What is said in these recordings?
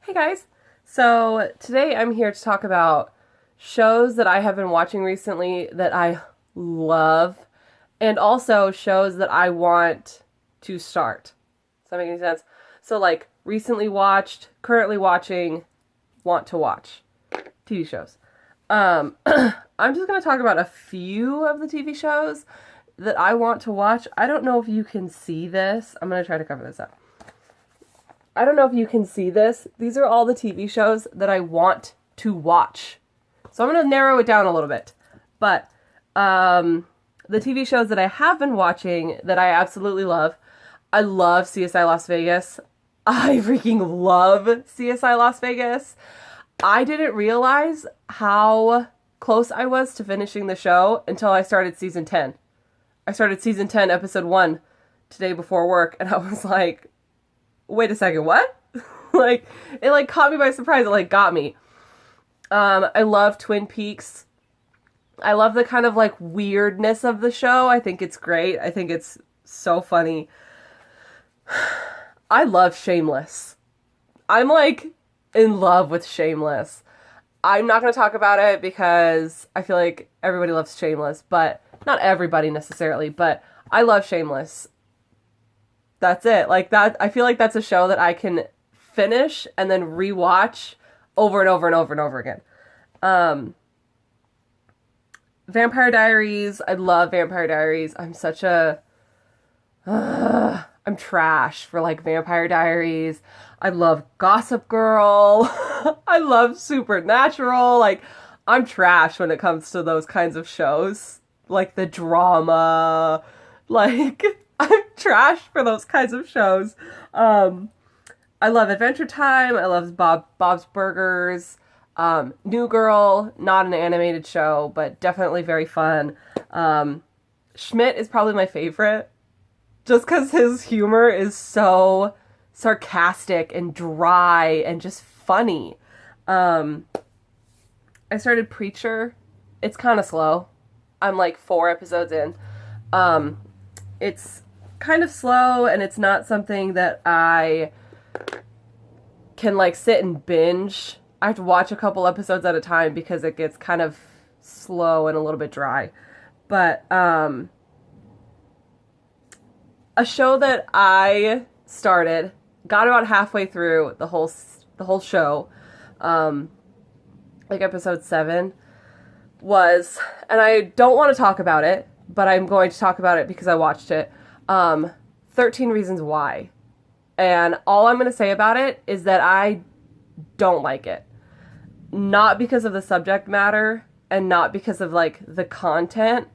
Hey guys! So today I'm here to talk about shows that I have been watching recently that I love, and also shows that I want to start. Does that make any sense? So, like, recently watched, currently watching, want to watch TV shows. I'm just going to talk about a few of the TV shows that I want to watch. I don't know if you can see this. I'm going to try to cover this up. I don't know if you can see this. These are all the TV shows that I want to watch. So I'm going to narrow it down a little bit. But the TV shows that I have been watching that I absolutely love. I love CSI Las Vegas. I freaking love CSI Las Vegas. I didn't realize how close I was to finishing the show until I started season 10. I started season 10, episode 1 today before work, and I was like, wait a second, what? Like, it like caught me by surprise. It like got me. I love Twin Peaks. I love the kind of like weirdness of the show. I think it's great. I think it's so funny. I love Shameless. I'm like in love with Shameless. I'm not going to talk about it because I feel like everybody loves Shameless, but not everybody necessarily, but I love Shameless. That's it. Like that, I feel like that's a show that I can finish and then rewatch over and over and over and over again. Vampire Diaries. I love Vampire Diaries. I'm trash for like Vampire Diaries. I love Gossip Girl. I love Supernatural. Like, I'm trash when it comes to those kinds of shows. Like the drama. Like, I'm trash for those kinds of shows. I love Adventure Time. I love Bob's Burgers. New Girl, not an animated show, but definitely very fun. Schmidt is probably my favorite, just because his humor is so sarcastic and dry and just funny. I started Preacher. It's kind of slow. I'm like 4 episodes in. It's kind of slow, and it's not something that I can like sit and binge. I have to watch a couple episodes at a time because it gets kind of slow and a little bit dry. But a show that I started, got about halfway through the whole show, like episode 7 was, and I don't want to talk about it, but I'm going to talk about it because I watched it. 13 Reasons Why. And all I'm going to say about it is that I don't like it. Not because of the subject matter and not because of like the content,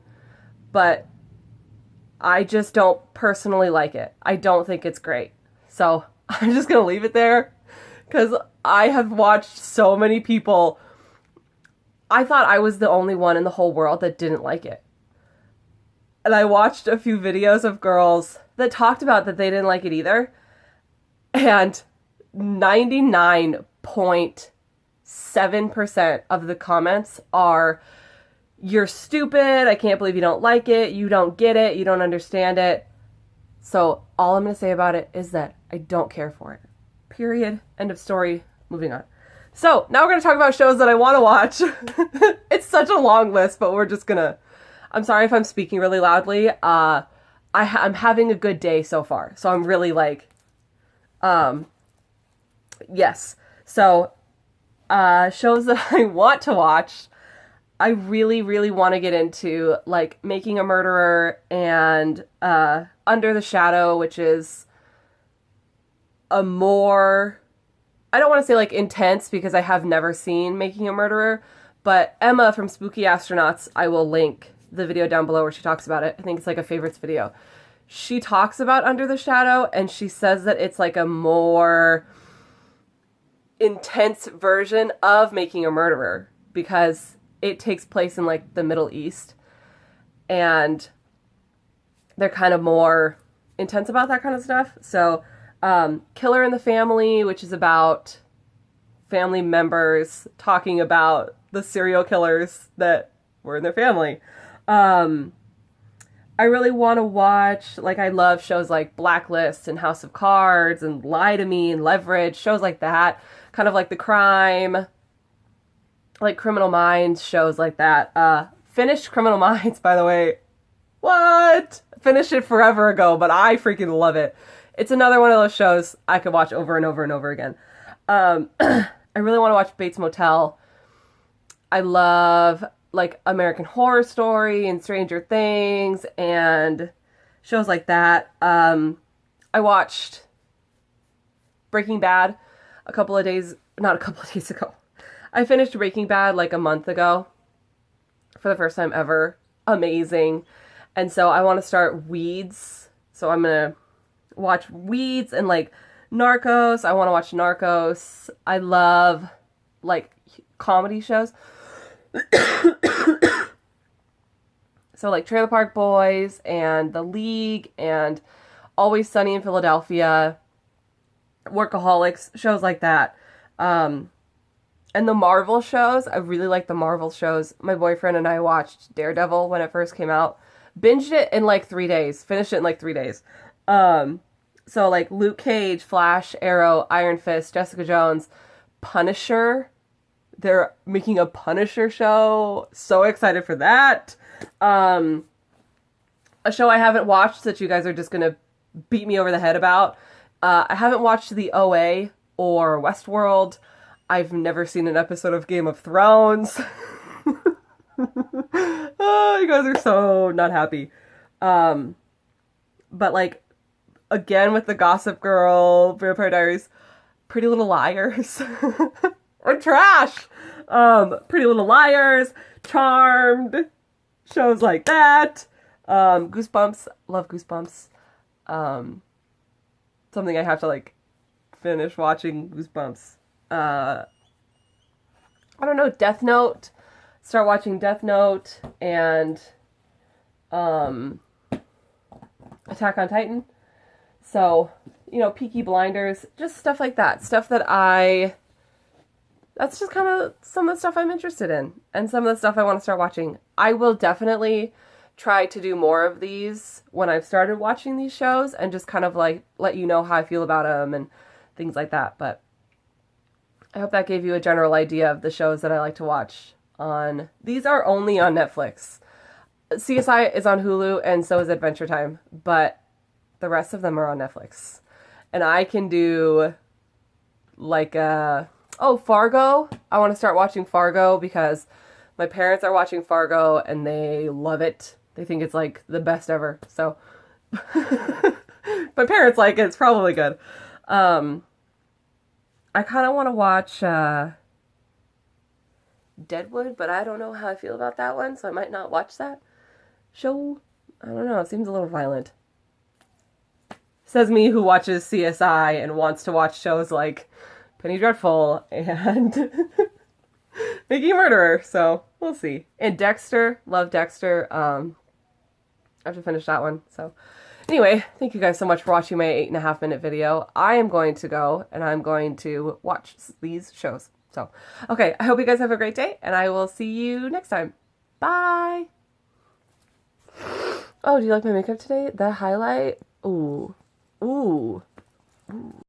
but I just don't personally like it. I don't think it's great. So I'm just going to leave it there because I have watched so many people. I thought I was the only one in the whole world that didn't like it. And I watched a few videos of girls that talked about that they didn't like it either. And 99.7% of the comments are, "You're stupid. I can't believe you don't like it. You don't get it. You don't understand it." So all I'm going to say about it is that I don't care for it. Period. End of story. Moving on. So now we're going to talk about shows that I want to watch. It's such a long list, but we're just going to... I'm sorry if I'm speaking really loudly. I'm having a good day so far. So I'm really like... yes. So, shows that I want to watch. I really, really want to get into, like, Making a Murderer and, Under the Shadow, which is a more... I don't want to say, like, intense because I have never seen Making a Murderer, but Emma from Spooky Astronauts, I will link the video down below where she talks about it. I think it's like a favorites video. She talks about Under the Shadow, and she says that it's like a more intense version of Making a Murderer because it takes place in like the Middle East, and they're kind of more intense about that kind of stuff. So, Killer in the Family, which is about family members talking about the serial killers that were in their family. I really want to watch, like, I love shows like Blacklist and House of Cards and Lie to Me and Leverage, shows like that. Kind of like the crime, like Criminal Minds, shows like that. Finished Criminal Minds, by the way. What? Finished it forever ago, but I freaking love it. It's another one of those shows I could watch over and over and over again. I really want to watch Bates Motel. I love, like, American Horror Story and Stranger Things and shows like that. I watched Breaking Bad not a couple of days ago. I finished Breaking Bad like a month ago for the first time ever. Amazing. And so I want to start Weeds. So I'm going to watch Weeds and, like, Narcos. I want to watch Narcos. I love, like, comedy shows. So, like, Trailer Park Boys and The League and Always Sunny in Philadelphia, Workaholics, shows like that. And the Marvel shows, I really like the Marvel shows. My boyfriend and I watched Daredevil when it first came out. Binged it in like 3 days. Finished it in like 3 days. So like Luke Cage, Flash, Arrow, Iron Fist, Jessica Jones, Punisher. They're making a Punisher show. So excited for that. A show I haven't watched that you guys are just gonna beat me over the head about. I haven't watched The OA or Westworld. I've never seen an episode of Game of Thrones. Oh, you guys are so not happy. But like, again with the Gossip Girl, Vampire Diaries, Pretty Little Liars, or trash. Pretty Little Liars, Charmed, shows like that. Goosebumps, love Goosebumps. Something I have to like finish watching, Goosebumps. I don't know, Death Note. Start watching Death Note and Attack on Titan. So, you know, Peaky Blinders, just stuff like that. Stuff that that's just kind of some of the stuff I'm interested in and some of the stuff I want to start watching. I will definitely try to do more of these when I've started watching these shows and just kind of like let you know how I feel about them and things like that. But I hope that gave you a general idea of the shows that I like to watch on. These are only on Netflix. CSI is on Hulu and so is Adventure Time, but the rest of them are on Netflix. And I can do like Fargo. I want to start watching Fargo because my parents are watching Fargo and they love it. They think it's like the best ever. So my parents like it. It's probably good. I kind of want to watch Deadwood, but I don't know how I feel about that one, so I might not watch that show. I don't know. It seems a little violent. Says me who watches CSI and wants to watch shows like Penny Dreadful and Making a Murderer, so we'll see. And Dexter, love Dexter. I have to finish that one. So anyway, thank you guys so much for watching my 8.5 minute video. I am going to go and I'm going to watch these shows. So, okay, I hope you guys have a great day and I will see you next time. Bye! Oh, do you like my makeup today? The highlight? Ooh. Ooh. Ooh.